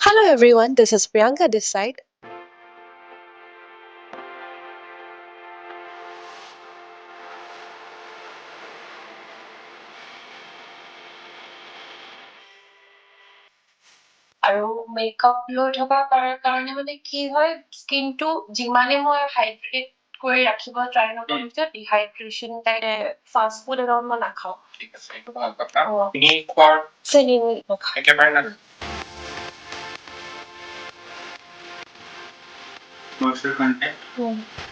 Hello everyone, this is Priyanka this side. আৰু makeup লৈ থকা কাৰণে মানে কি হয় স্কিনটো যিমানে মই হাইড্ৰেট কৰি ৰাখিব ট্ৰাই নকৰোঁ যে ডিহাইড্ৰেশ্যন টাইপ ফাষ্ট ফুড এটাও মই নাখাওঁ ঠিক আছে এইটো ভাল কথা তুমি খোৱাৰ চেনি নাখাওঁ একেবাৰে মইশ্চাৰ কণ্টেণ্ট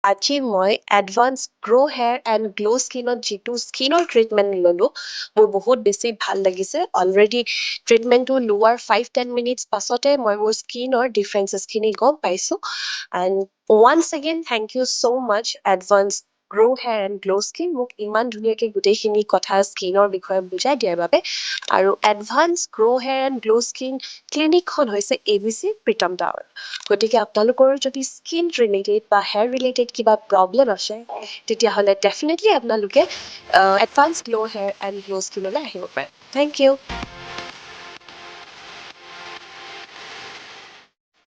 আজি মই advance grow' hair and glow' স্কিনত যিটো স্কিনৰ ট্ৰিটমেণ্ট ল'লোঁ মোৰ বহুত বেছি ভাল লাগিছে অলৰেডি ট্ৰিটমেণ্টটো লোৱাৰ 5-10 মিনিটছ পাছতে মই মোৰ স্কিনৰ ডিফাৰেঞ্চেছখিনি গম পাইছোঁ and once again thank you so' much advance grow' hair and glow' skin মোক ইমান ধুনীয়াকৈ গোটেইখিনি কথা স্কিনৰ বিষয়ে বুজাই দিয়াৰ বাবে আৰু advance grow' hair and glow' skin ক্লিনিকখন হৈছে ABC প্ৰীতম টাৱাৰ গতিকে আপোনালোকৰ যদি স্কিন ৰিলেটেড বা হেয়াৰ ৰিলেটেড কিবা প্ৰব্লেম আছে তেতিয়াহ'লে ডেফিনেটলি আপোনালোকে advance glow' hair and glow' স্কিনলৈ আহিব পাৰে থেংক ইউ